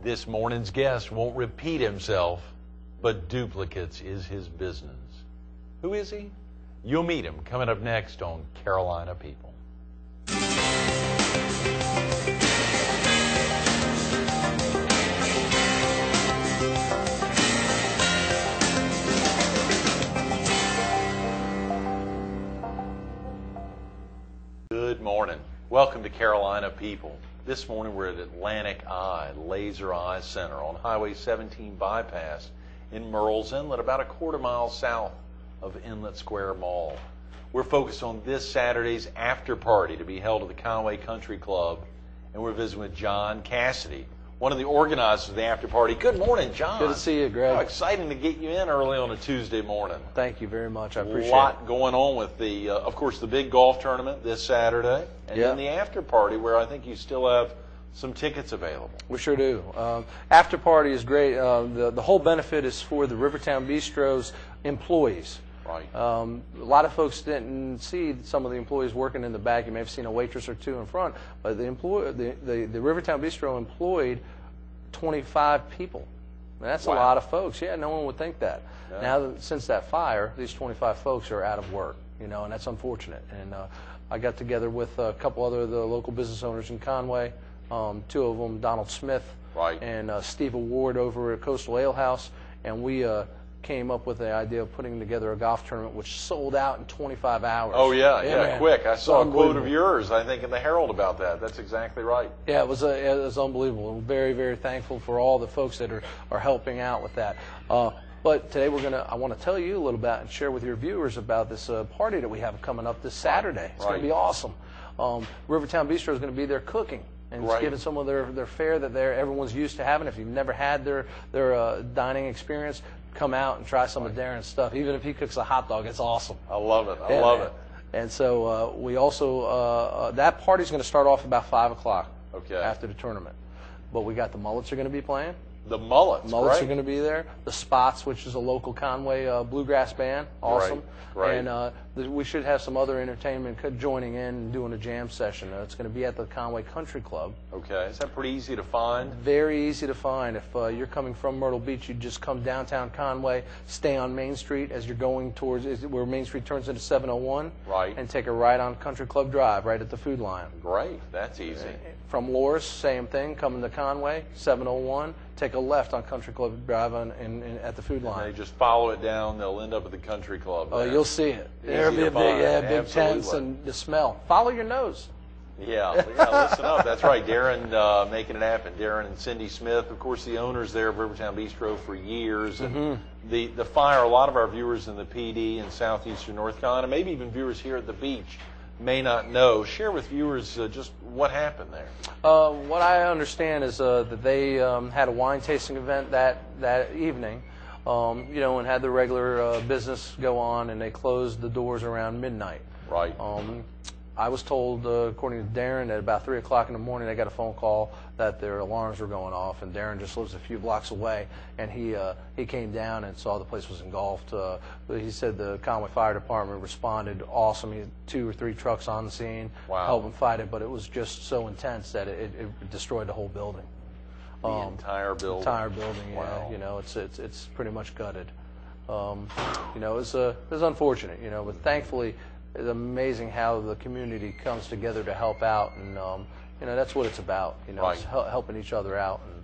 This morning's guest won't repeat himself, but duplicates is his business. Who is he? You'll meet him coming up next on Carolina People. Good morning. Welcome to Carolina People. This morning we're at Atlantic Eye Laser Eye Center on Highway 17 bypass in Murrells Inlet, about a quarter mile south of Inlet Square Mall. We're focused on this Saturday's after party to be held at the Conway Country Club, and we're visiting with John Cassidy, one of the organizers of the after party. Good morning, John. Good to see you, Greg. How exciting to get you in early on a Tuesday morning. Thank you very much. I appreciate it. A lot going on with the, of course, the big golf tournament this Saturday, and then the after party where I think you still have some tickets available. We sure do. After party is great. The whole benefit is for the Rivertown Bistro's employees. Right. A lot of folks didn't see some of the employees working in the back. You may have seen a waitress or two in front, but the Rivertown Bistro employed 25 people. And that's a lot of folks. Yeah, no one would think that. No. Now, since that fire, these 25 folks are out of work, you know, and that's unfortunate. And I got together with a couple other of the local business owners in Conway, two of them, Donald Smith and Steve Ward over at Coastal Ale House, and we came up with the idea of putting together a golf tournament which sold out in 25 hours. Oh, yeah, quick. I saw a quote of yours, I think, in the Herald about that. That's exactly right. Yeah, it was unbelievable. I'm very, very thankful for all the folks that are helping out with that. But today I want to tell you a little bit and share with your viewers about this party that we have coming up this Saturday. It's going to be awesome. Rivertown Bistro is going to be there cooking and just giving some of their fare that everyone's used to having. If you've never had their dining experience, come out and try some of Darren's stuff. Even if he cooks a hot dog, it's awesome. I love it. I love it. And so we also, that party's going to start off about 5 o'clock after the tournament. But we got the Mullets are going to be playing. The Mullets are going to be there. The Spots, which is a local Conway bluegrass band, awesome. Right. And we should have some other entertainment joining in and doing a jam session. It's going to be at the Conway Country Club. Okay. Is that pretty easy to find? Very easy to find. If you're coming from Myrtle Beach, you just come downtown Conway, stay on Main Street as you're going towards where Main Street turns into 701. Right. And take a right on Country Club Drive, right at the Food Lion. Great. That's easy. From Loris, same thing, coming to Conway, 701. Take a left on Country Club Drive at the Food Line. And they just follow it down. They'll end up at the Country Club. Oh, you'll see it. There'll be big tents and the smell. Follow your nose. Yeah, listen up. That's right. Darren making it happen. Darren and Cindy Smith, of course, the owners there of Rivertown Bistro for years. And the fire, a lot of our viewers in the PD in southeastern North Carolina, maybe even viewers here at the beach, may not know. Share with viewers just what happened there. What I understand is that they had a wine tasting event that evening, and had the regular business go on, and they closed the doors around midnight. Right. I was told, according to Darren, at about 3 o'clock in the morning, they got a phone call that their alarms were going off, and Darren just lives a few blocks away, and he came down and saw the place was engulfed. He said the Conway Fire Department responded awesome. He had 2 or 3 trucks on the scene, helping fight it, but it was just so intense that it destroyed the whole building. The entire building? Entire building, yeah. Wow. It's pretty much gutted. It's unfortunate, but thankfully, it's amazing how the community comes together to help out, and that's what it's about. It's helping each other out. And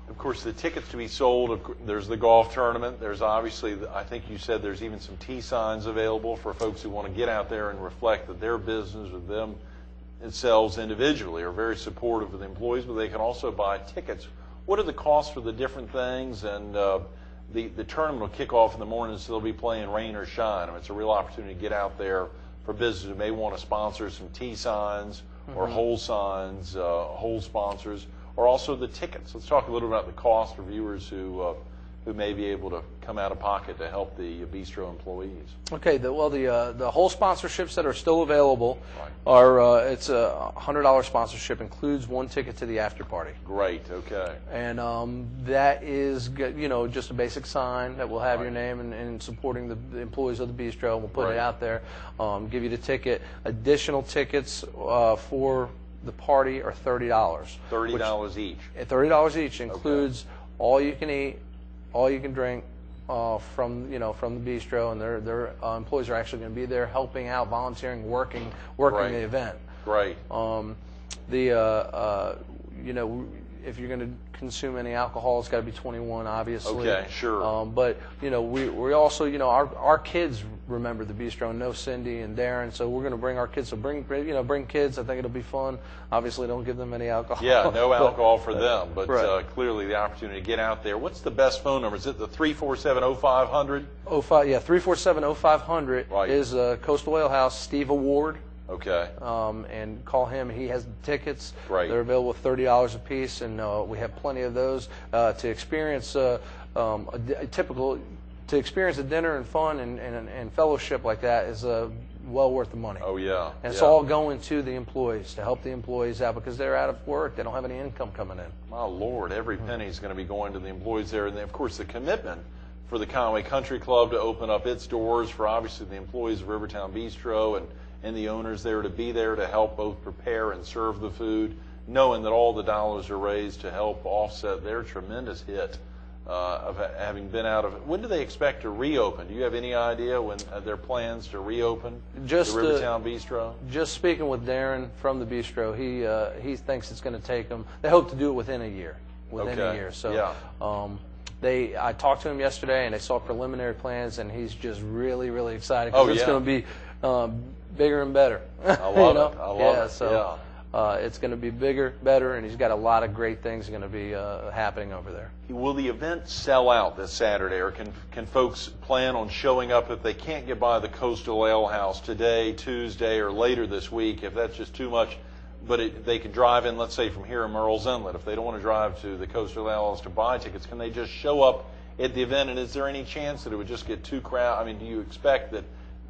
of course, the tickets to be sold. There's the golf tournament. There's obviously, I think you said there's even some T signs available for folks who want to get out there and reflect that their business or them themselves individually are very supportive of the employees, but they can also buy tickets. What are the costs for the different things? And the tournament will kick off in the morning, so they'll be playing rain or shine. I mean, it's a real opportunity to get out there for businesses who may want to sponsor some T signs or hole signs, hole sponsors, or also the tickets. Let's talk a little about the cost for viewers who may be able to come out of pocket to help the bistro employees. Okay, the whole sponsorships that are still available are it's a $100 sponsorship, includes 1 ticket to the after party. Great, okay. And that is just a basic sign that will have your name and supporting the employees of the bistro. We'll put it out there, give you the ticket. Additional tickets for the party are $30. $30 each. $30 each includes all you can eat, all you can drink from the bistro, and their employees are actually going to be there helping out, volunteering, working Right. the event. Great. If you're going to consume any alcohol, it's got to be 21, obviously. Okay, sure. But we also, our kids remember the bistro and know Cindy and Darren, so we're going to bring our kids. So bring kids. I think it'll be fun. Obviously, don't give them any alcohol. Yeah, no alcohol for them, but right. Clearly the opportunity to get out there. What's the best phone number? Is it the 347-0500? 347-0500 Right. is Coastal Ale House, Steve Award. Okay. And call him. He has tickets. Right. They're available at $30 a piece, and we have plenty of those to experience to experience a dinner and fun and fellowship like that is well worth the money. Oh yeah. And it's all going to the employees to help the employees out because they're out of work. They don't have any income coming in. My Lord, every penny is going to be going to the employees there, and then, of course the commitment for the Conway Country Club to open up its doors for obviously the employees of Rivertown Bistro and the owners there to be there to help both prepare and serve the food, knowing that all the dollars are raised to help offset their tremendous hit of having been out of it. When do they expect to reopen? Do you have any idea when their plans to reopen the Rivertown Bistro? Just speaking with Darren from the Bistro, he thinks it's going to take them. They hope to do it within a year. So yeah. I talked to him yesterday, and they saw preliminary plans, and he's just really, really excited because it's going to be bigger and better. I love it. I love it. So it's going to be bigger, better, and he's got a lot of great things going to be happening over there. Will the event sell out this Saturday, or can folks plan on showing up if they can't get by the Coastal Ale House today, Tuesday, or later this week, if that's just too much? But they can drive in, let's say, from here in Murrells Inlet. If they don't want to drive to the Coastal Ale House to buy tickets, can they just show up at the event? And is there any chance that it would just get too crowded? I mean, do you expect that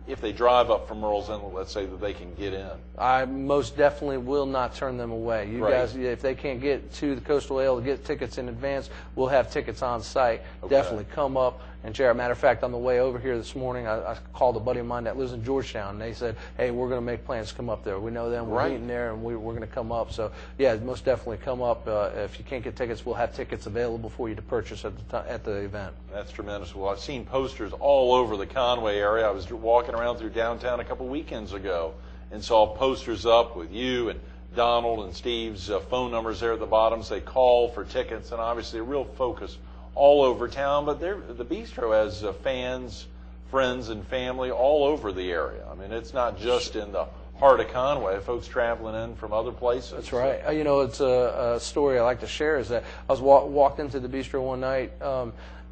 if they drive up from Murrells Inlet, let's say, that they can get in? I most definitely will not turn them away. You Right. guys, if they can't get to the Coastal Ale to get tickets in advance, we'll have tickets on site. Okay. Definitely come up and share. Matter of fact, on the way over here this morning, I called a buddy of mine that lives in Georgetown, and they said, hey, we're going to make plans to come up there. We know them. We're Right. meeting there, and we're going to come up. So, yeah, most definitely come up. If you can't get tickets, we'll have tickets available for you to purchase at the event. That's tremendous. Well, I've seen posters all over the Conway area. I was walking around through downtown a couple weekends ago and saw posters up with you and Donald and Steve's phone numbers there at the bottom. Say call for tickets, and obviously a real focus all over town. But the Bistro has fans, friends, and family all over the area. I mean, it's not just in the heart of Conway. Folks traveling in from other places. That's right. It's a story I like to share is that I was walked into the Bistro one night,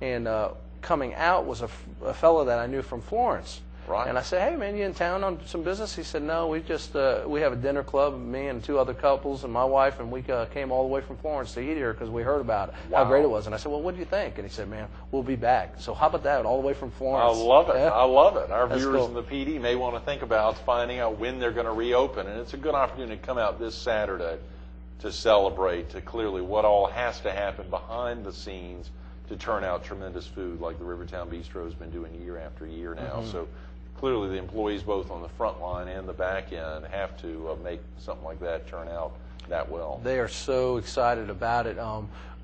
and coming out was a fellow that I knew from Florence. Right. And I said, hey, man, you in town on some business? He said, no, we have a dinner club, me and two other couples and my wife, and we came all the way from Florence to eat here because we heard about it, Wow. how great it was. And I said, well, what do you think? And he said, man, we'll be back. So how about that, all the way from Florence? I love it. Yeah. I love it. Our That's viewers cool. in the PD may want to think about finding out when they're going to reopen, and it's a good opportunity to come out this Saturday to celebrate to clearly what all has to happen behind the scenes to turn out tremendous food like the Rivertown Bistro has been doing year after year now. Mm-hmm. So clearly the employees both on the front line and the back end have to make something like that turn out that well. They are so excited about it.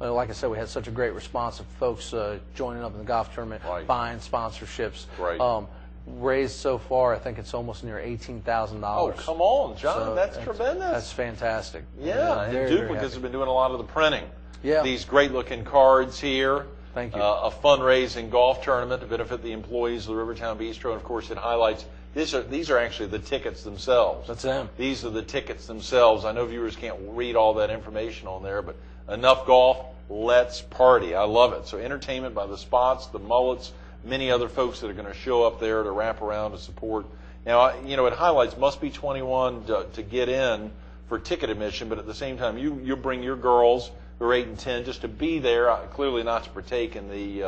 Like I said, we had such a great response of folks joining up in the golf tournament, Right. buying sponsorships. Right. Raised so far, I think it's almost near $18,000. Oh, come on, John. So that's tremendous. That's fantastic. Yeah, and very, very Duplicates happy. have been doing a lot of the printing. Yeah. These great-looking cards here. Thank you. A fundraising golf tournament to benefit the employees of the Rivertown Bistro. And, of course, it highlights these are actually the tickets themselves. That's them. These are the tickets themselves. I know viewers can't read all that information on there, but enough golf, let's party. I love it. So entertainment by the Spots, the Mullets, many other folks that are going to show up there to wrap around to support. Now, it highlights must be 21 to get in for ticket admission, but at the same time, you bring your girls who are 8 and 10 just to be there, clearly not to partake in the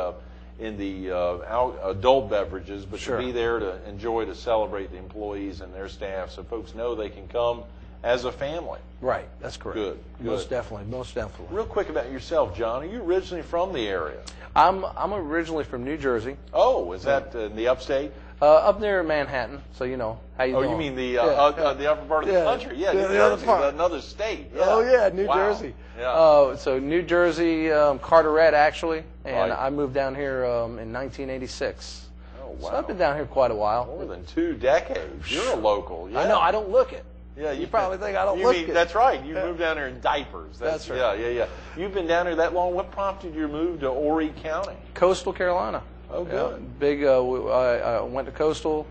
adult beverages, but Sure. to be there to enjoy, to celebrate the employees and their staff, so folks know they can come as a family. Right, that's correct. Good. Most definitely, most definitely. Real quick about yourself, John. Are you originally from the area? I'm originally from New Jersey. Oh, is that in the upstate? Up near Manhattan, so you know how you. Oh, doing? you mean the upper part of the country? Yeah, New the other Jersey, part. another state. Yeah. Oh yeah, New Wow. Jersey. Yeah. So New Jersey, Carteret actually, and Right. I moved down here in 1986. Oh wow. So I've been down here quite a while. More than 2 decades. You're a local. Yeah. I know. I don't look it. Yeah, You probably think I don't you look mean, it. That's right. You moved down there in diapers. That's right. Yeah. You've been down there that long. What prompted you to move to Horry County? Coastal Carolina. Oh, good. Big. I went to Coastal.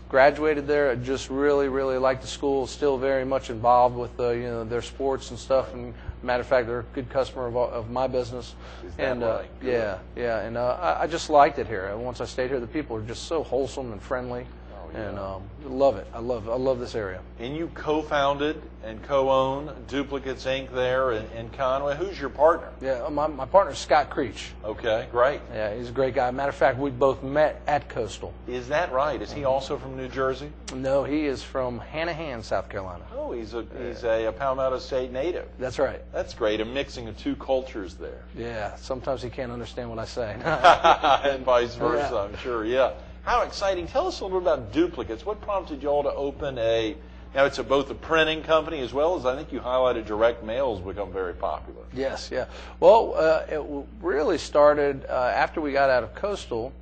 Graduated there. I just really liked the school. Still very much involved with their sports and stuff. And matter of fact, they're a good customer of my business. Is that right? Yeah. And I just liked it here. Once I stayed here, the people are just so wholesome and friendly. Oh, yeah. And love it. I love this area. And you co-founded and co-own Duplicates Inc. there in Conway. Who's your partner? Yeah, my partner's Scott Creech. Okay, great. Yeah, he's a great guy. Matter of fact, we both met at Coastal. Is that right? Is he also from New Jersey? No, he is from Hanahan, South Carolina. Oh, he's a Palmetto State native. That's right. That's great. A mixing of 2 cultures there. Yeah, sometimes he can't understand what I say. And vice versa, Yeah. I'm sure. Yeah. How exciting. Tell us a little bit about Duplicates. What prompted you all to open now it's both a printing company as well as I think you highlighted direct mail has become very popular. Yes, yeah. Well, it really started after we got out of Coastal.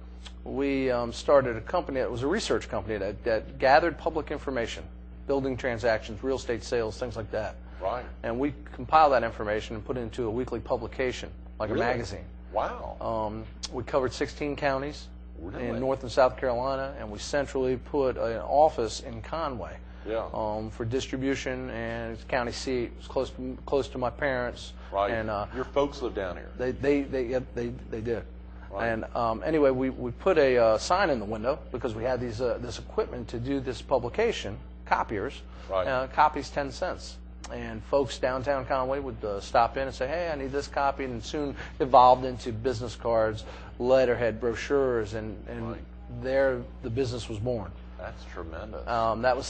We started a company that was a research company that gathered public information, building transactions, real estate sales, things like that. Right. And we compiled that information and put it into a weekly publication, like Really? a magazine. Wow. We covered 16 counties Really? in North and South Carolina, and we centrally put an office in Conway. Yeah. For distribution, and it's county seat. It's close to my parents. Right. And your folks live down here. they did. Right. And anyway, we put a sign in the window because we had this equipment to do this publication, copiers. Right. Copies 10 cents. And folks downtown Conway would stop in and say, "Hey, I need this copy," and soon evolved into business cards, letterhead, brochures, and Right. there the business was born. That's tremendous. That was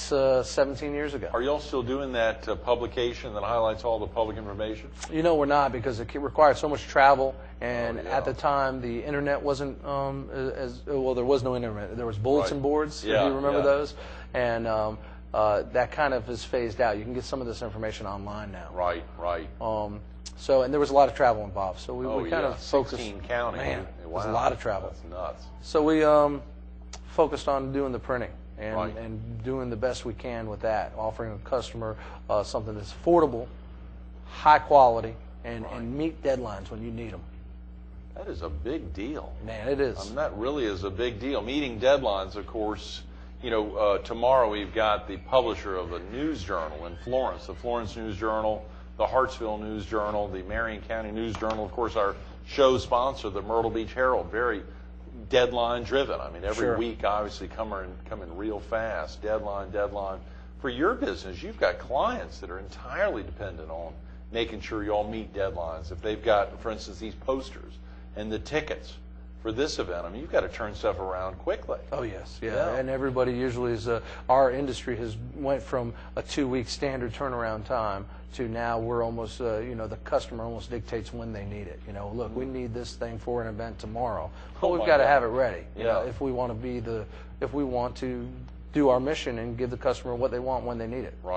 17 years ago. Are y'all still doing that publication that highlights all the public information? You know, we're not, because it required so much travel, and Oh, yeah. at the time the internet wasn't as well. There was no internet. There was bulletin Right. boards. Yeah, if you remember yeah. those, and that kind of is phased out. You can get some of this information online now. Right. So, and there was a lot of travel involved. So we kind yeah. of focused. 16 counties. Man, Wow. it was a lot of travel. That's nuts. So we focused on doing the printing and, Right. and doing the best we can with that, offering a customer something that's affordable, high quality, and meet deadlines when you need them. That is a big deal. Man, it is. That really is a big deal. Meeting deadlines, of course. Tomorrow we've got the publisher of a news journal in Florence, the Florence News Journal, the Hartsville News Journal, the Marion County News Journal, of course, our show sponsor, the Myrtle Beach Herald, very deadline driven. I mean, every Sure. week obviously coming real fast. Deadline. For your business, you've got clients that are entirely dependent on making sure you all meet deadlines. If they've got, for instance, these posters and the tickets for this event, I mean, you've got to turn stuff around quickly. Oh yes, yeah. Yeah. And everybody usually is. Our industry has went from a 2-week standard turnaround time to now we're almost. The customer almost dictates when they need it. Look, we need this thing for an event tomorrow. Well, Oh, we've my got to God. have it ready. Yeah. If we want to do our mission and give the customer what they want when they need it. Right.